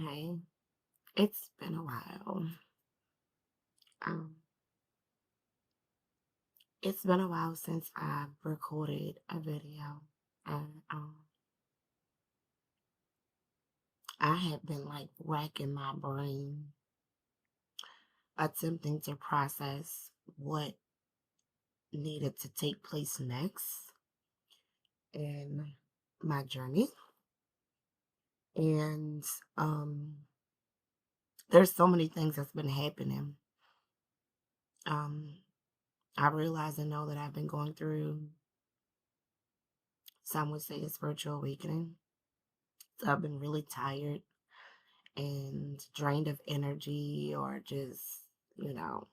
Hey, it's been a while. Um, it's been a while since I've recorded a video, and I have been like racking my brain, attempting to process what needed to take place next in my journey. And um, there's so many things that's been happening. Um, I realize and know that I've been going through, some would say, a spiritual awakening. So I've been really tired and drained of energy or just, you know,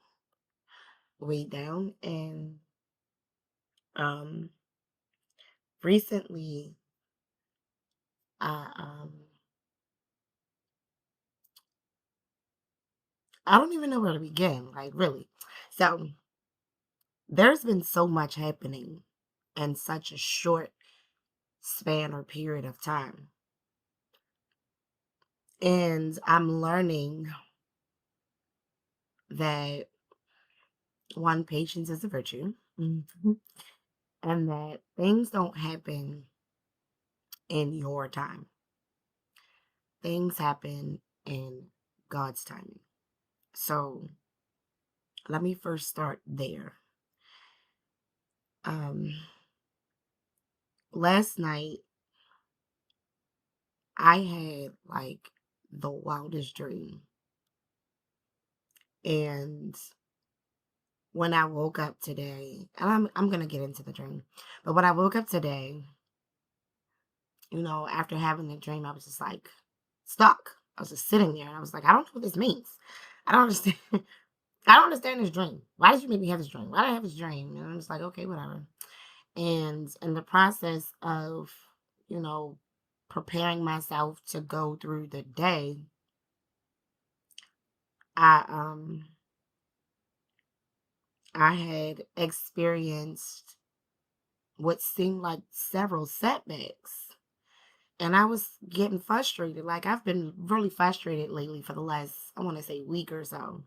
weighed down. And um recently I I don't even know where to begin, like really. So there's been so much happening in such a short span or period of time. And I'm learning that one, patience is a virtue. Mhm. And that things don't happen in your time. Things happen in God's timing. So let me first start there. Um, Last night I had like the wildest dream, and when I woke up today, and I'm gonna get into the dream, but when I woke up today, after having the dream, I was just like stuck. I was just sitting there, and I was like, I don't know what this means. I don't understand. I don't understand this dream. Why did you make me have this dream? Why did I have this dream? And I'm just like, okay, whatever. And in the process of, you know, preparing myself to go through the day, I um I had experienced what seemed like several setbacks. And I was getting frustrated. Like I've been really frustrated lately for the last, I want to say, week or so.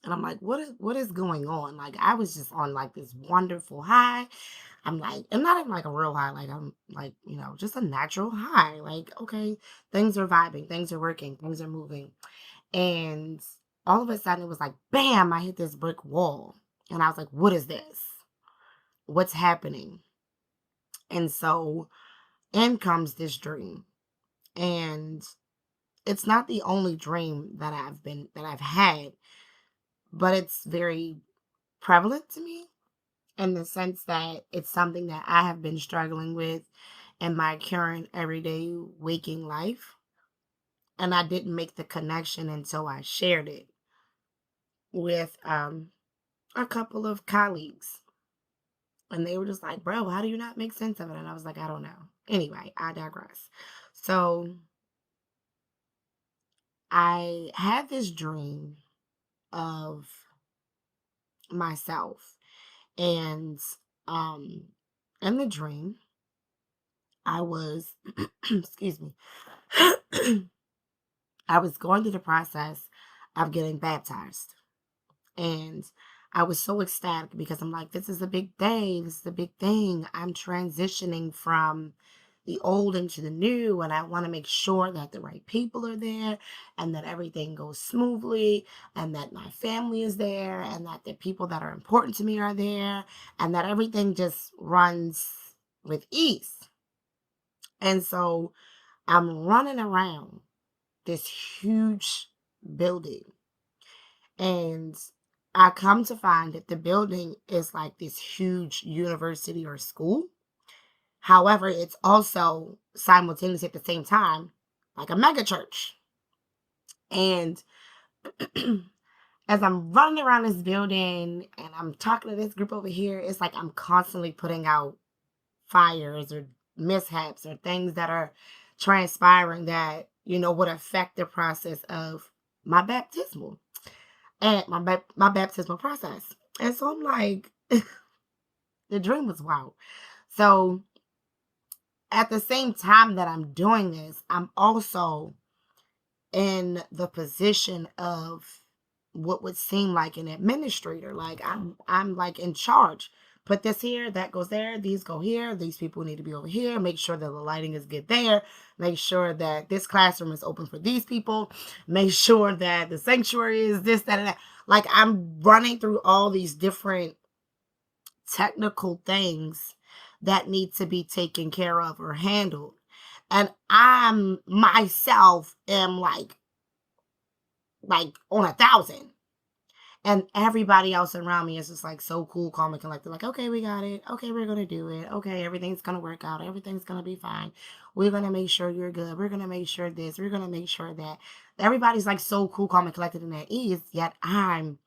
And I'm like, what is going on? Like I was just on like this wonderful high. I'm like, I'm not even like a real high, like I'm like, just a natural high. Like, okay, things are vibing, things are working, things are moving. And all of a sudden it was like, bam, I hit this brick wall. And I was like, what is this? What's happening? And so in comes this dream. And it's not the only dream that I've had, but it's very prevalent to me in the sense that it's something that I have been struggling with in my current everyday waking life. And I didn't make the connection until I shared it with a couple of colleagues. And they were just like, bro, how do you not make sense of it? And I was like, I don't know. Anyway, I digress. So I had this dream of myself. And um in the dream, I was excuse me. I was going through the process of getting baptized. And I was so ecstatic because I'm like, this is a big day. This is a big thing. I'm transitioning from the old into the new, and I want to make sure that the right people are there and that everything goes smoothly and that my family is there and that the people that are important to me are there and that everything just runs with ease. And so I'm running around this huge building, and I come to find that the building is like this huge university or school. However, it's also simultaneously at the same time like a mega church. And as I'm running around this building and I'm talking to this group over here, it's like I'm constantly putting out fires or mishaps or things that are transpiring that, would affect the process of my baptismal and my baptismal process. And so I'm like, the dream was wild. So at the same time that I'm doing this, I'm also in the position of what would seem like an administrator. Like I'm like in charge. Put this here, that goes there, these go here, these people need to be over here, make sure that the lighting is good there, make sure that this classroom is open for these people, make sure that the sanctuary is this, that, and that. Like I'm running through all these different technical things that need to be taken care of or handled. And I'm myself am like on 1,000. And everybody else around me is just like so cool, calm, and collected. Like, okay, we got it. Okay, we're gonna do it. Okay, everything's gonna work out. Everything's gonna be fine. We're gonna make sure you're good. We're gonna make sure this. We're gonna make sure that. Everybody's like so cool, calm, and collected and at ease. Yet I'm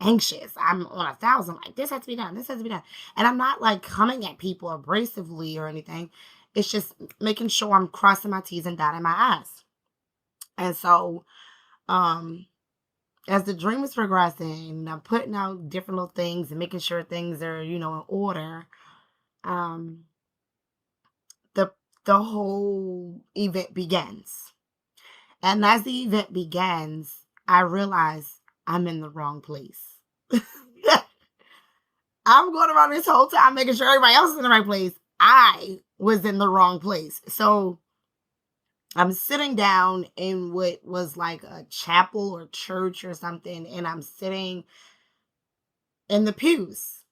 anxious. I'm on 1,000. Like, this has to be done. This has to be done. And I'm not like coming at people abrasively or anything. It's just making sure I'm crossing my T's and dotting my I's. And so, um, as the dream is progressing, I'm putting out different little things and making sure things are, in order. Um, the the whole event begins, and as the event begins, I realize I'm in the wrong place. I'm going around this whole time making sure everybody else is in the right place. I was in the wrong place, so I'm sitting down in what was like a chapel or church or something, and I'm sitting in the pews.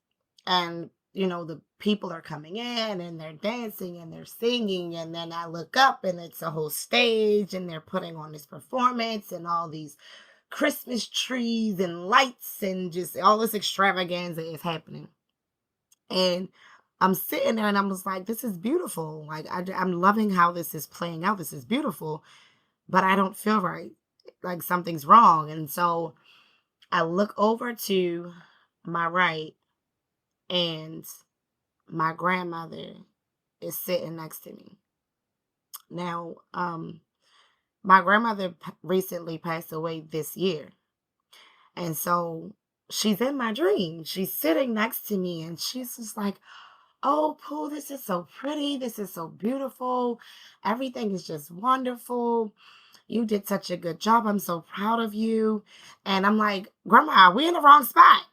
And, the people are coming in and they're dancing and they're singing. And then I look up and it's a whole stage and they're putting on this performance and all these Christmas trees and lights and just all this extravaganza is happening. And I'm sitting there and I was like, this is beautiful. Like, I'm loving how this is playing out. This is beautiful, but I don't feel right. Like something's wrong. And so I look over to my right, and my grandmother is sitting next to me. Now, my grandmother recently passed away this year. And so she's in my dream. She's sitting next to me and she's just like, oh, Pooh, this is so pretty. This is so beautiful. Everything is just wonderful. You did such a good job. I'm so proud of you. And I'm like, Grandma, we in the wrong spot.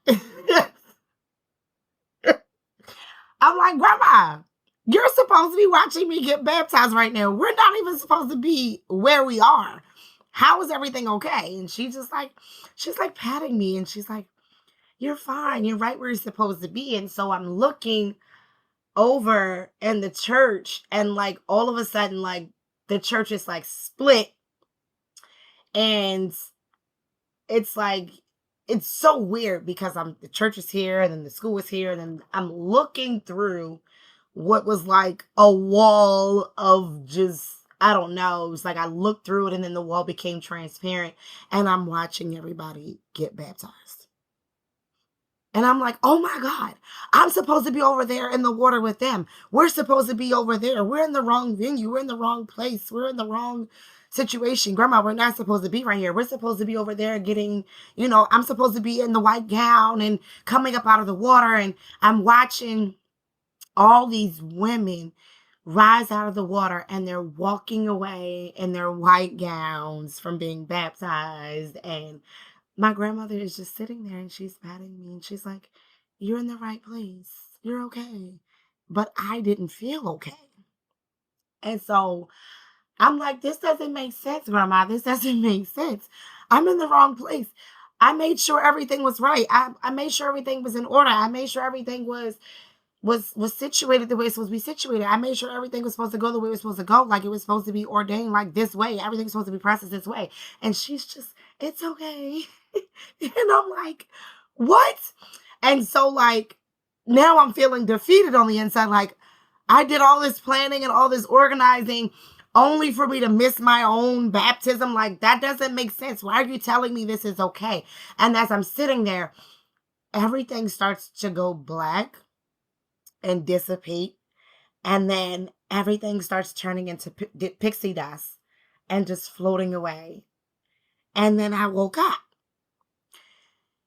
I'm like, Grandma, you're supposed to be watching me get baptized right now. We're not even supposed to be where we are. How is everything okay? And she's like patting me and she's like, you're fine. You're right where you're supposed to be. And so I'm looking over in the church, and like all of a sudden, like the church is like split, and it's like it's so weird because the church is here and then the school is here, and then I'm looking through what was like a wall of just, I don't know. It was like I looked through it and then the wall became transparent and I'm watching everybody get baptized. And I'm like, oh my God, I'm supposed to be over there in the water with them. We're supposed to be over there. We're in the wrong venue. We're in the wrong place. We're in the wrong situation. Grandma, we're not supposed to be right here. We're supposed to be over there getting, I'm supposed to be in the white gown and coming up out of the water. And I'm watching all these women rise out of the water and they're walking away in their white gowns from being baptized. And my grandmother is just sitting there and she's patting me and she's like, you're in the right place. You're okay. But I didn't feel okay. And so I'm like, this doesn't make sense, Grandma. This doesn't make sense. I'm in the wrong place. I made sure everything was right. I made sure everything was in order. I made sure everything was situated the way it's supposed to be situated. I made sure everything was supposed to go the way it was supposed to go, like it was supposed to be ordained like this way. Everything's supposed to be processed this way. And she's just, it's okay. And I'm like, what? And so like now I'm feeling defeated on the inside. Like I did all this planning and all this organizing only for me to miss my own baptism. Like that doesn't make sense. Why are you telling me this is okay? And as I'm sitting there, everything starts to go black and dissipate. And then everything starts turning into pixie dust and just floating away. And then I woke up.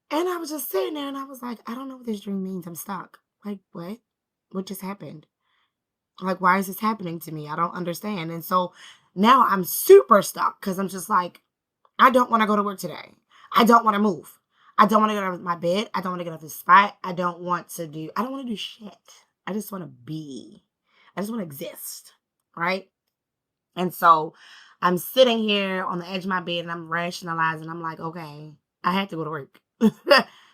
And I was just sitting there and I was like, I don't know what this dream means. I'm stuck. Like, what? What just happened? Like, why is this happening to me? I don't understand. And so now I'm super stuck because I'm just like, I don't want to go to work today. I don't want to move. I don't want to get out of my bed. I don't want to get out of this spot. I don't want to do shit. I just want to be. I just want to exist. Right? And so I'm sitting here on the edge of my bed and I'm rationalizing. I'm like, okay, I have to go to work.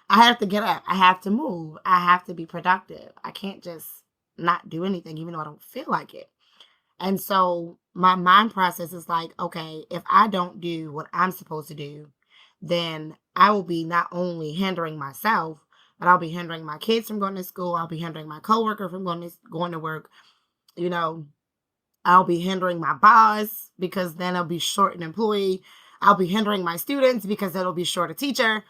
I have to get up. I have to move. I have to be productive. I can't just not do anything, even though I don't feel like it. And so my mind process is like, okay, if I don't do what I'm supposed to do, then I will be not only hindering myself, but I'll be hindering my kids from going to school. I'll be hindering my coworker from going to work. You know, I'll be hindering my boss because then I'll be short an employee. I'll be hindering my students because it'll be short a teacher.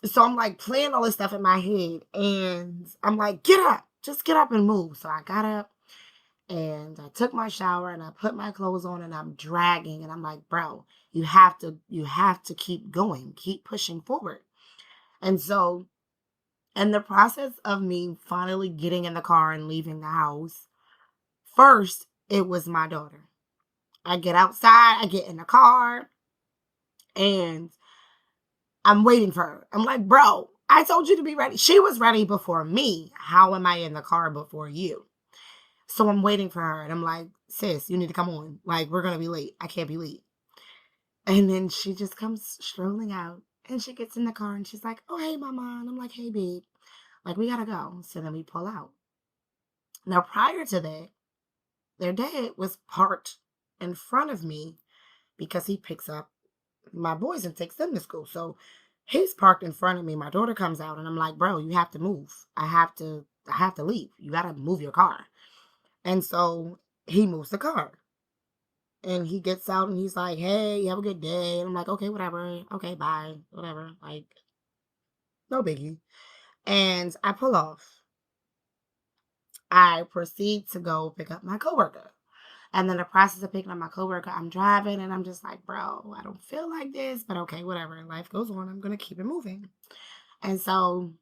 So I'm like playing all this stuff in my head and I'm like, get up, just get up and move. So I got up and I took my shower and I put my clothes on and I'm dragging and I'm like, bro, you have to keep going, keep pushing forward. And so in the process of me finally getting in the car and leaving the house, first it was my daughter. I get outside, I get in the car, and I'm waiting for her. I'm like, bro, I told you to be ready. She was ready before me. How am I in the car before you? So I'm waiting for her, and I'm like, sis, you need to come on. Like, we're going to be late. I can't be late. And then she just comes strolling out, and she gets in the car, and she's like, oh, hey, mama. And I'm like, hey, babe. Like, we got to go. So then we pull out. Now, prior to that, their dad was parked in front of me because he picks up my boys and takes them to school. So he's parked in front of me. My daughter comes out and I'm like, bro, you have to move. I have to leave. You gotta move your car. And so he moves the car. And he gets out and he's like, hey, have a good day. And I'm like, okay, whatever. Okay, bye. Whatever. Like, no biggie. And I pull off. I proceed to go pick up my coworker. And then the process of picking up my coworker, I'm driving and I'm just like, bro, I don't feel like this, but okay, whatever. Life goes on. I'm gonna keep it moving. And so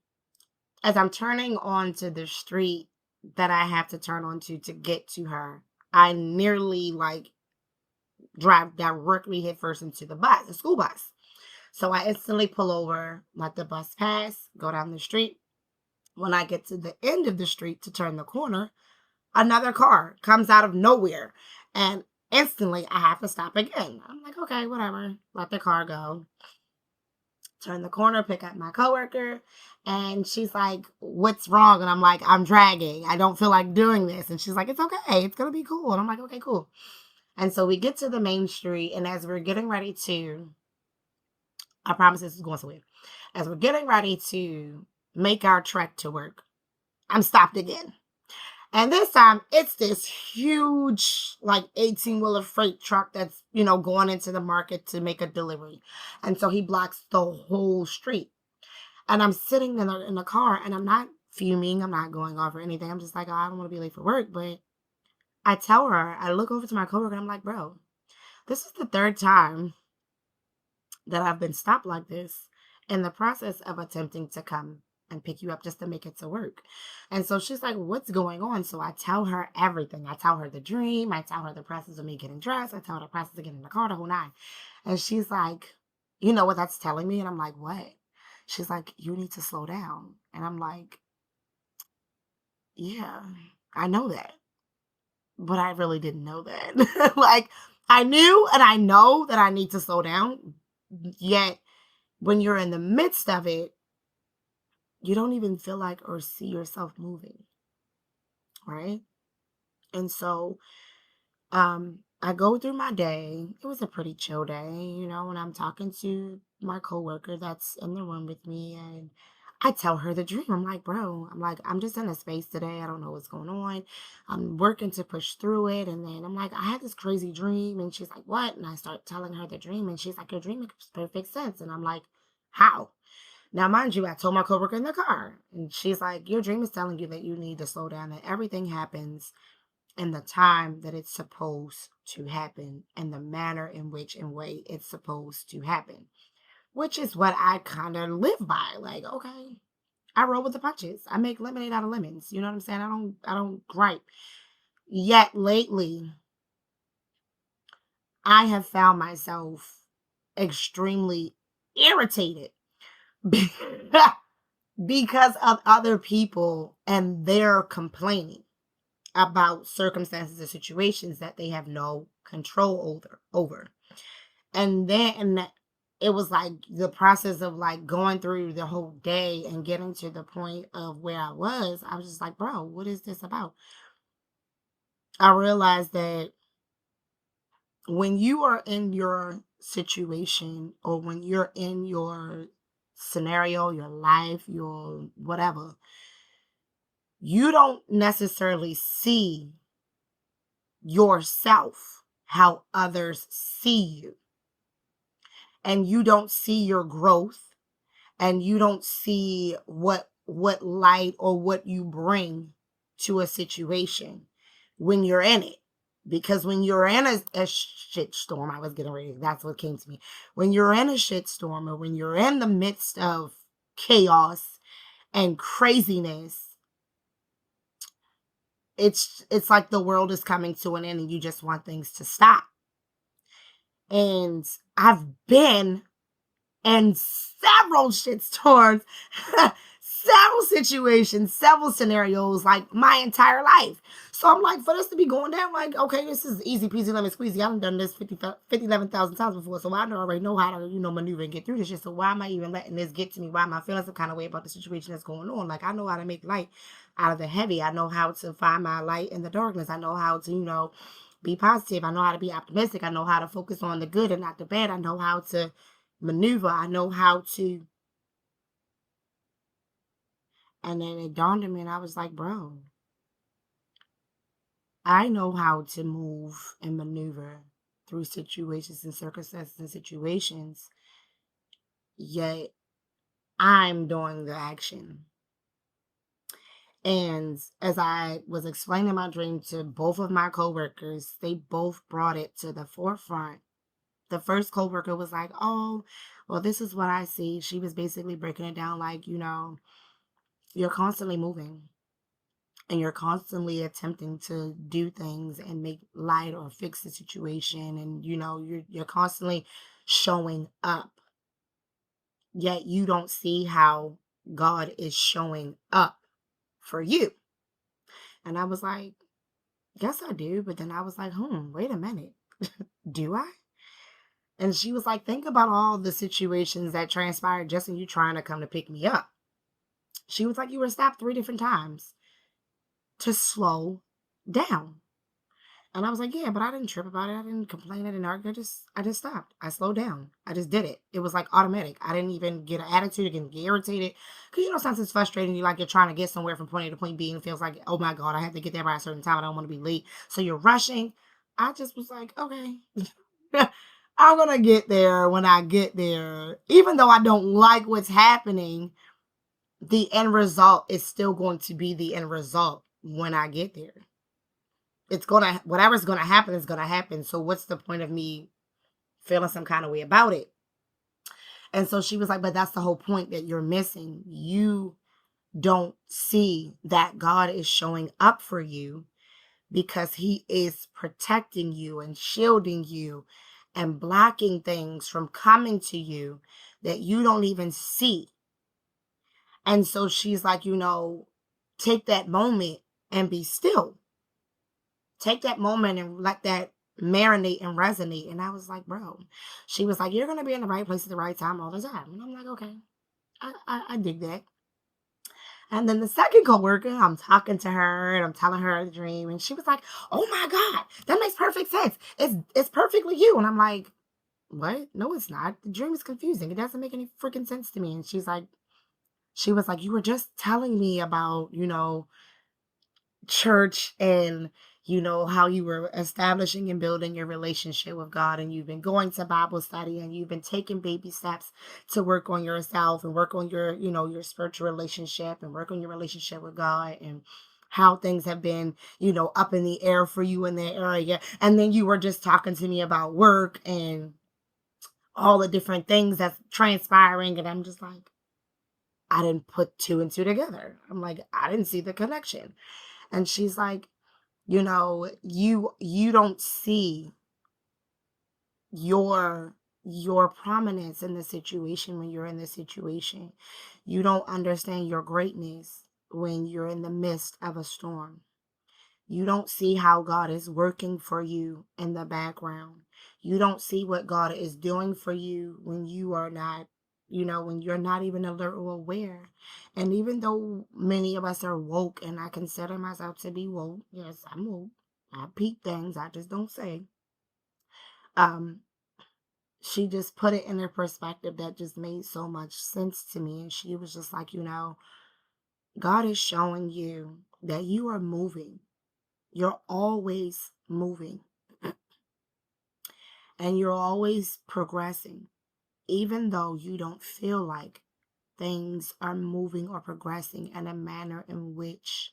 as I'm turning onto the street that I have to turn onto to get to her, I nearly like drive directly head first into the school bus. So I instantly pull over, let the bus pass, go down the street. When I get to the end of the street to turn the corner, another car comes out of nowhere. And instantly I have to stop again. I'm like, okay, whatever. Let the car go. Turn the corner, pick up my coworker. And she's like, what's wrong? And I'm like, I'm dragging. I don't feel like doing this. And she's like, it's okay. It's going to be cool. And I'm like, okay, cool. And so we get to the main street. And as we're getting ready to, I promise this is going somewhere. As we're getting ready to make our trek to work, I'm stopped again. And this time it's this huge, like 18-wheeler freight truck that's, going into the market to make a delivery. And so he blocks the whole street. And I'm sitting in the car and I'm not fuming. I'm not going off or anything. I'm just like, oh, I don't want to be late for work. But I tell her, I look over to my coworker and I'm like, bro, this is the third time that I've been stopped like this in the process of attempting to come and pick you up just to make it to work. And so she's like, what's going on? So I tell her everything. I tell her the dream. I tell her the process of me getting dressed. I tell her the process of getting in the car, the whole nine. And she's like, you know what that's telling me? And I'm like, what? She's like, you need to slow down. And I'm like, yeah, I know that. But I really didn't know that. Like, I knew and I know that I need to slow down. Yet, when you're in the midst of it, you don't even feel like or see yourself moving, right? And so I go through my day. It was a pretty chill day, when I'm talking to my coworker that's in the room with me and I tell her the dream. I'm like, bro, I'm just in a space today. I don't know what's going on. I'm working to push through it. And then I'm like, I had this crazy dream. And she's like, what? And I start telling her the dream. And she's like, your dream makes perfect sense. And I'm like, how? Now, mind you, I told my coworker in the car, and she's like, your dream is telling you that you need to slow down, that everything happens in the time that it's supposed to happen, and the manner in which and way it's supposed to happen, which is what I kind of live by. Like, okay, I roll with the punches. I make lemonade out of lemons. You know what I'm saying? I don't gripe. Yet lately, I have found myself extremely irritated because of other people and their complaining about circumstances or situations that they have no control over. And then it was like the process of like going through the whole day and getting to the point of where I was just like, bro, what is this about? I realized that when you are in your situation or when you're in your scenario, your life, your whatever, you don't necessarily see yourself how others see you. And you don't see your growth, and you don't see what light or what you bring to a situation when you're in it. Because when you're in a shit storm, I was getting ready, that's what came to me. When you're in a shit storm, or when you're in the midst of chaos and craziness, it's like the world is coming to an end and you just want things to stop. And I've been in several shitstorms, several situations, several scenarios, like my entire life. So I'm like, for this to be going down, like, okay, this is easy peasy lemon squeezy. I've done this 11,000 times before, so I already know how to, maneuver and get through this shit. So why am I even letting this get to me? Why am I feeling some kind of way about the situation that's going on? Like, I know how to make light out of the heavy. I know how to find my light in the darkness. I know how to, be positive. I know how to be optimistic. I know how to focus on the good and not the bad. I know how to maneuver. I know how to. And then it dawned on me and I was like, bro, I know how to move and maneuver through situations and circumstances and situations, yet I'm doing the action. And as I was explaining my dream to both of my coworkers, they both brought it to the forefront. The first coworker was like, oh, well, this is what I see. She was basically breaking it down like, you're constantly moving and you're constantly attempting to do things and make light or fix the situation. And, you're constantly showing up, yet you don't see how God is showing up for you. And I was like, yes, I do. But then I was like, wait a minute. Do I? And she was like, think about all the situations that transpired just in you trying to come to pick me up. She was like, you were stopped 3 different times to slow down. And I was like, yeah, but I didn't trip about it. I didn't complain. I didn't argue. I just stopped. I slowed down. I just did it. It was like automatic. I didn't even get an attitude. I didn't get irritated. Because, sometimes it's frustrating. You like you're trying to get somewhere from point A to point B and it feels like, oh my God, I have to get there by a certain time. I don't want to be late. So you're rushing. I just was like, okay, I'm going to get there when I get there. Even though I don't like what's happening, the end result is still going to be the end result when I get there. Whatever's gonna happen is gonna happen. So what's the point of me feeling some kind of way about it? And so she was like, but that's the whole point that you're missing. You don't see that God is showing up for you because he is protecting you and shielding you and blocking things from coming to you that you don't even see. And so she's like, take that moment and be still. Take that moment and let that marinate and resonate. And I was like, bro, she was like, you're going to be in the right place at the right time all the time. And I'm like, okay, I dig that. And then the second coworker, I'm talking to her and I'm telling her the dream. And she was like, oh my God, that makes perfect sense. It's perfectly you. And I'm like, what? No, it's not. The dream is confusing. It doesn't make any freaking sense to me. And she was like, you were just telling me about, church and how you were establishing and building your relationship with God, and you've been going to Bible study and you've been taking baby steps to work on yourself and work on your your spiritual relationship and work on your relationship with God, and how things have been up in the air for you in that area. And then you were just talking to me about work and all the different things that's transpiring, and I'm just like, I didn't put 2 and 2 together. I'm like, I didn't see the connection. And she's like, you don't see your your prominence in the situation when you're in the situation. You don't understand your greatness when you're in the midst of a storm. You don't see how God is working for you in the background. You don't see what God is doing for you when you are not, when you're not even alert or aware. And even though many of us are woke, and I consider myself to be woke, yes, I'm woke. I peep things, I just don't say. Um, she just put it in a perspective that just made so much sense to me. And she was just like, God is showing you that you are moving. You're always moving and you're always progressing, even though you don't feel like things are moving or progressing in a manner in which,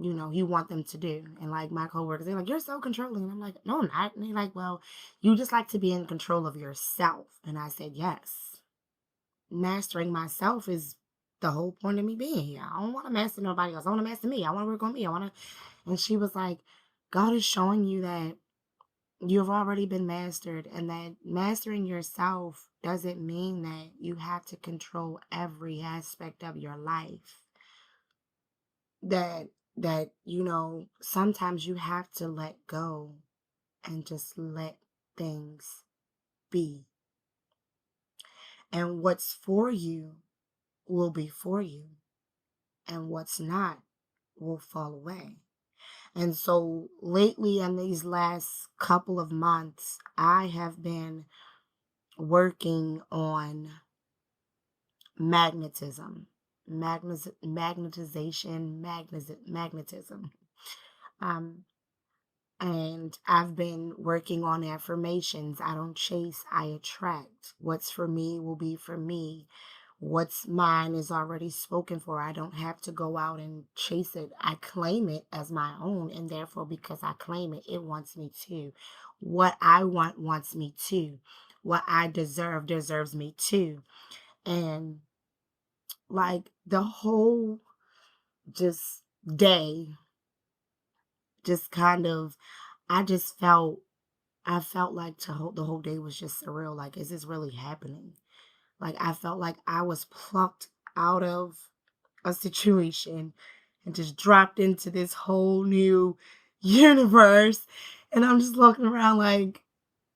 you want them to do. And like my coworkers, they're like, you're so controlling. And I'm like, no, I'm not. And they're like, well, you just like to be in control of yourself. And I said, yes. Mastering myself is the whole point of me being here. I don't want to master nobody else. I want to master me. I want to work on me. And she was like, God is showing you that you've already been mastered, and that mastering yourself doesn't mean that you have to control every aspect of your life. That sometimes you have to let go and just let things be. And what's for you will be for you, and what's not will fall away. And so lately, in these last couple of months, I have been working on magnetism, magnetism. Um, and I've been working on affirmations. I don't chase, I attract. What's for me will be for me. What's mine is already spoken for. I don't have to go out and chase it. I claim it as my own, and therefore, because I claim it, it wants me too. What I want wants me too. What I deserve deserves me too. And like the whole just day, just kind of, I just felt, I felt like the whole day was just surreal. Like, is this really happening? Like, I felt like I was plucked out of a situation and just dropped into this whole new universe. And I'm just looking around like,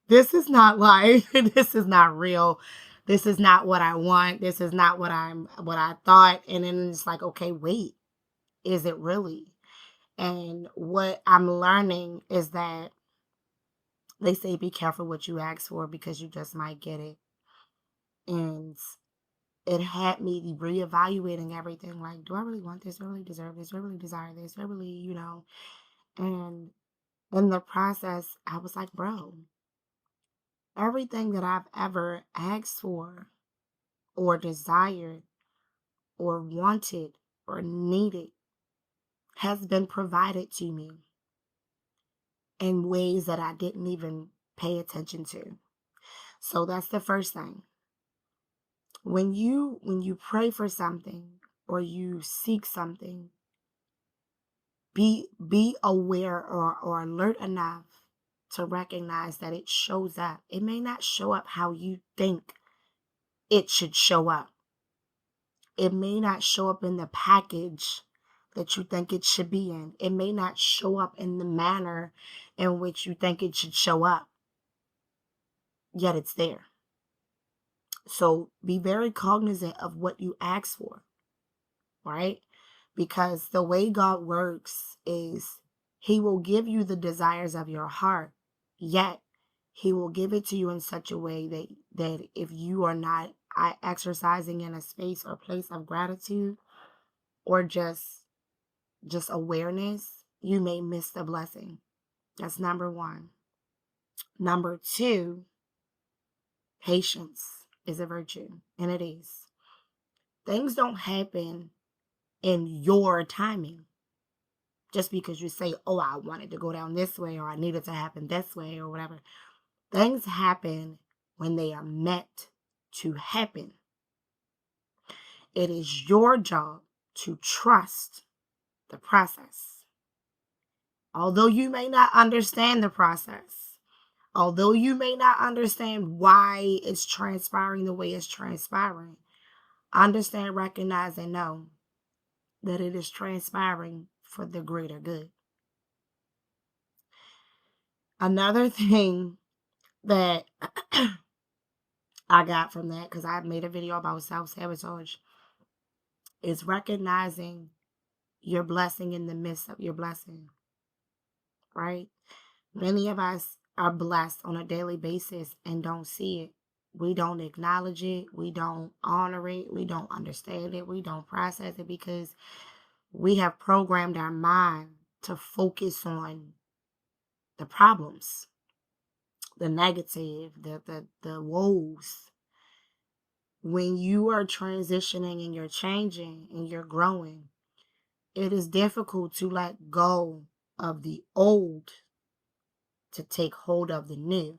this is not life. This is not real. This is not what I want. This is not what I thought. And then it's like, okay, wait, is it really? And what I'm learning is that they say be careful what you ask for because you just might get it. And it had me reevaluating everything. Like, do I really want this? Do I really deserve this? Do I really desire this? Do I really, And in the process, I was like, bro, everything that I've ever asked for or desired or wanted or needed has been provided to me in ways that I didn't even pay attention to. So that's the first thing. When you pray for something or you seek something, be aware or alert enough to recognize that it shows up. It may not show up how you think it should show up. It may not show up in the package that you think it should be in. It may not show up in the manner in which you think it should show up. Yet it's there. So be very cognizant of what you ask for, right? Because the way God works is he will give you the desires of your heart, yet he will give it to you in such a way that if you are not exercising in a space or place of gratitude or just awareness, you may miss the blessing. That's number one. Number two, patience is a virtue, and it is. Things don't happen in your timing just because you say, oh, I wanted to go down this way or I need it to happen this way or whatever. Things happen when they are meant to happen. It is your job to trust the process. Although you may not understand the process, Although you may not understand why it's transpiring the way it's transpiring, understand, recognize, and know that it is transpiring for the greater good. Another thing that I got from that, because I made a video about self-sabotage, is recognizing your blessing in the midst of your blessing, right? Many of us are blessed on a daily basis and don't see it. We don't acknowledge it. We don't honor it. We don't understand it. We don't process it because we have programmed our mind to focus on the problems, the negative, the woes. When you are transitioning and you're changing and you're growing, it is difficult to let go of the old to take hold of the new.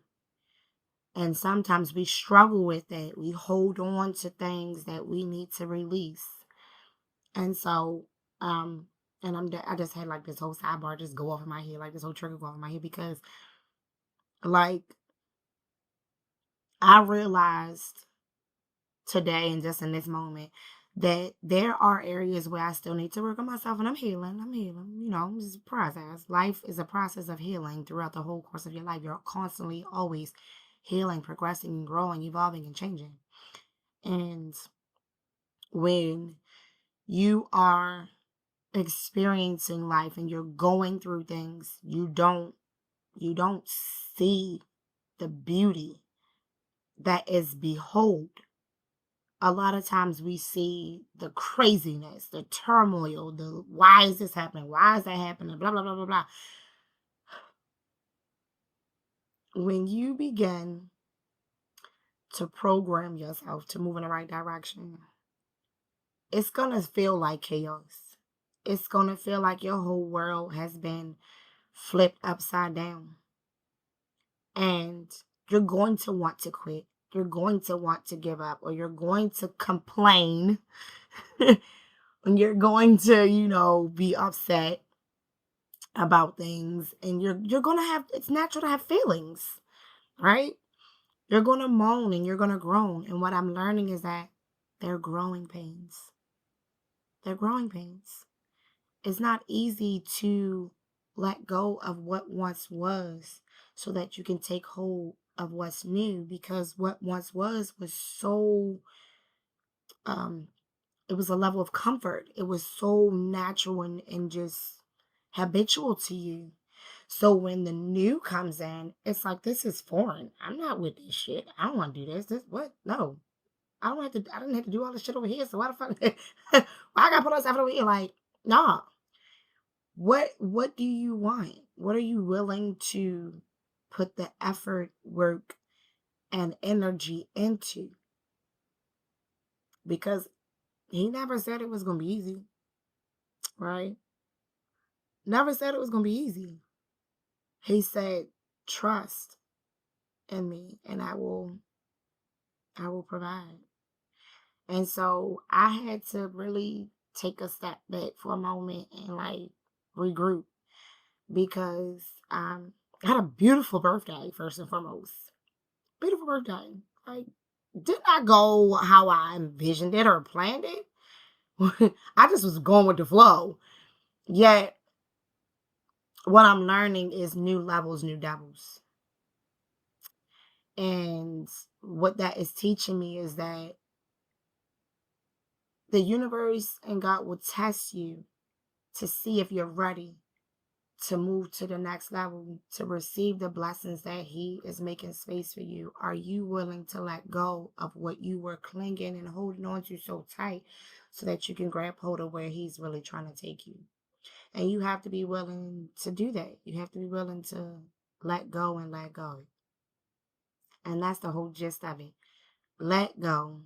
And sometimes we struggle with that. We hold on to things that we need to release. And so, and I just had like this whole sidebar just go off in my head, like this whole trigger go off in my head because, like, I realized today and just in this moment that there are areas where I still need to work on myself, and I'm healing. I'm healing. You know, it's a process. Life is a process of healing throughout the whole course of your life. You're constantly always healing, progressing, and growing, evolving, and changing. And when you are experiencing life and you're going through things, you don't see the beauty that is behold. A lot of times we see the craziness, the turmoil, the why is this happening? Why is that happening? Blah, blah, blah, blah, blah. When you begin to program yourself to move in the right direction, it's going to feel like chaos. It's going to feel like your whole world has been flipped upside down. And you're going to want to quit. You're going to want to give up, or you're going to complain. And you're going to, be upset about things, and you're going to have, it's natural to have feelings, right? You're going to moan and you're going to groan. And what I'm learning is that they're growing pains. They're growing pains. It's not easy to let go of what once was so that you can take hold of what's new, because what once was so it was a level of comfort. It was so natural and just habitual to you. So when the new comes in, it's like, this is foreign. I'm not with this shit. I don't want to do this. This what? No. I didn't have to do all this shit over here. So why the fuck why I gotta put all this effort over here? Like, nah. What do you want? What are you willing to put the effort, work, and energy into? Because he never said it was gonna be easy, right? Never said it was gonna be easy. He said, trust in me and I will provide. And so I had to really take a step back for a moment and like regroup, because I had a beautiful birthday, first and foremost. Beautiful birthday. Like, did not go how I envisioned it or planned it. I just was going with the flow. Yet, what I'm learning is new levels, new devils. And what that is teaching me is that the universe and God will test you to see if you're ready to move to the next level, to receive the blessings that He is making space for you. Are you willing to let go of what you were clinging and holding on to so tight so that you can grab hold of where He's really trying to take you? And you have to be willing to do that. You have to be willing to let go and let go. And that's the whole gist of it. Let go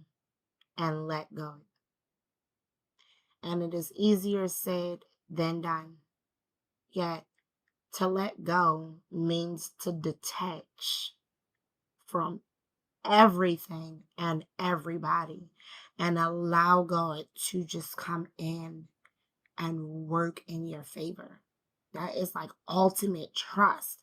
and let go. And it is easier said than done. Yet, to let go means to detach from everything and everybody and allow God to just come in and work in your favor. That is like ultimate trust.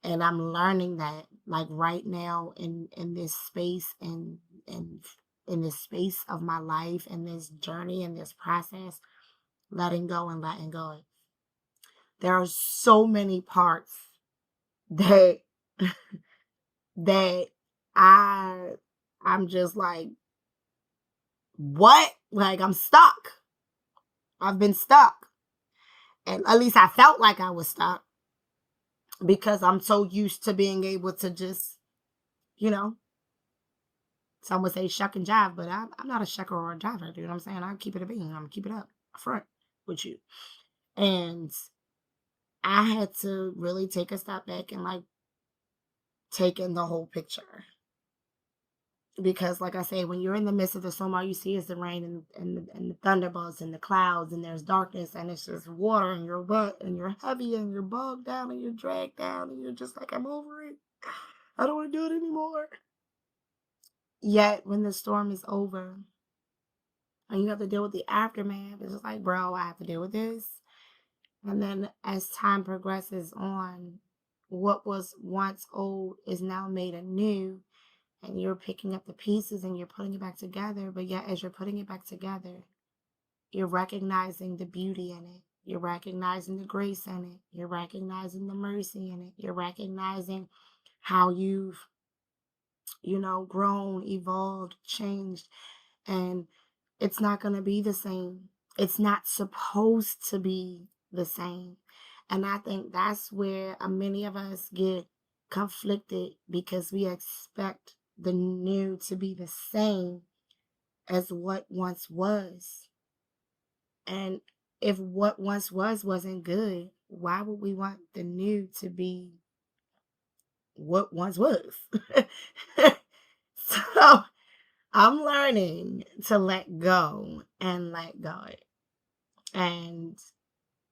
And I'm learning that, like, right now in this space and in this space of my life and this journey and this process, letting go and letting go. There are so many parts that that I I'm just like, what? Like, I'm stuck. I've been stuck. And at least I felt like I was stuck because I'm so used to being able to just, you know, some would say shuck and jive, but I'm not a shucker or a jiver. You know what I'm saying? I keep it a bean. I'm keep it up front with you. And I had to really take a step back and like take in the whole picture. Because, like I say, when you're in the midst of the storm, all you see is the rain and the thunderbolts and the clouds, and there's darkness, and it's just water, and you're wet, and you're heavy, and you're bogged down, and you're dragged down, and you're just like, I'm over it. I don't want to do it anymore. Yet, when the storm is over and you have to deal with the aftermath, it's just like, bro, I have to deal with this. And then as time progresses on, what was once old is now made anew, and you're picking up the pieces and you're putting it back together. But yet, as you're putting it back together, you're recognizing the beauty in it. You're recognizing the grace in it. You're recognizing the mercy in it. You're recognizing how you've, grown, evolved, changed. And it's not going to be the same. It's not supposed to be the same. And I think that's where many of us get conflicted because we expect the new to be the same as what once was. And if what once was wasn't good, why would we want the new to be what once was? So I'm learning to let go and let God. And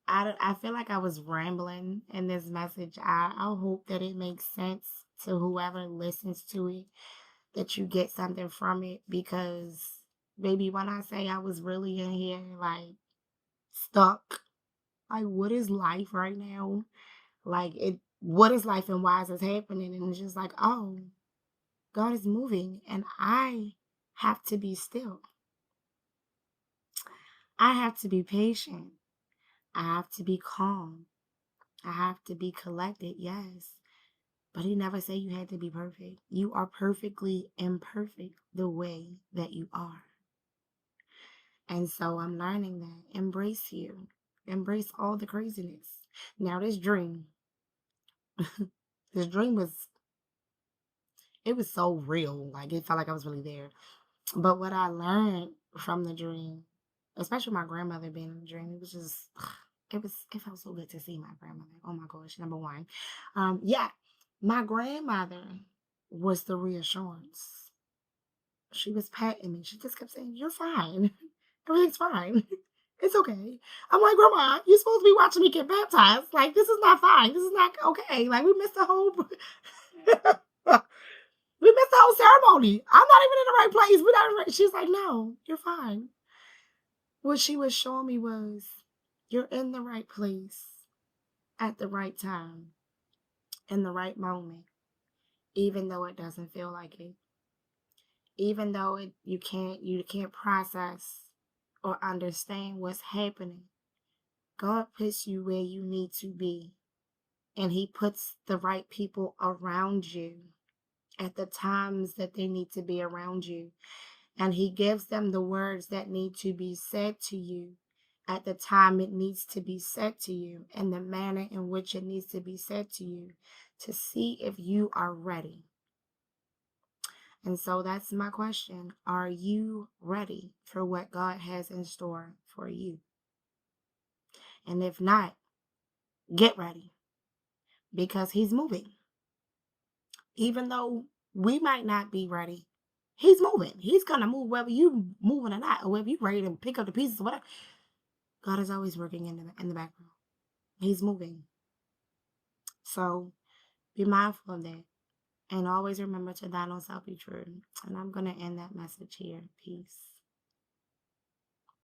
I feel like I was rambling in this message. I hope that it makes sense to whoever listens to it, that you get something from it. Because, baby, when I say I was really in here, like, stuck, like, what is life right now? Like, what is life and why is this happening? And it's just like, oh, God is moving, and I have to be still. I have to be patient. I have to be calm. I have to be collected, yes. But he never said you had to be perfect. You are perfectly imperfect the way that you are. And so I'm learning that. Embrace you. Embrace all the craziness. Now this dream, this dream it was so real. Like, it felt like I was really there. But what I learned from the dream, especially my grandmother being in the dream, it was just it felt so good to see my grandmother. Oh my gosh, number one. Yeah, my grandmother was the reassurance. She was patting me. She just kept saying, "You're fine. Everything's fine. It's okay." I'm like, "Grandma, you're supposed to be watching me get baptized. Like, this is not fine. This is not okay. Like, we missed the whole we missed the whole ceremony. I'm not even in the right place. We're not in the right." She's like, "No, you're fine." What she was showing me was, you're in the right place at the right time, in the right moment, even though it doesn't feel like it, even though you can't process or understand what's happening. God puts you where you need to be, and he puts the right people around you at the times that they need to be around you, and he gives them the words that need to be said to you at the time it needs to be said to you, and the manner in which it needs to be said to you, to see if you are ready. And so that's my question. Are you ready for what God has in store for you? And if not, get ready, because he's moving. Even though we might not be ready, he's moving. He's going to move whether you moving or not, or whether you ready to pick up the pieces or whatever. God is always working in the background. He's moving. So be mindful of that. And always remember to thine own self be true. And I'm going to end that message here. Peace.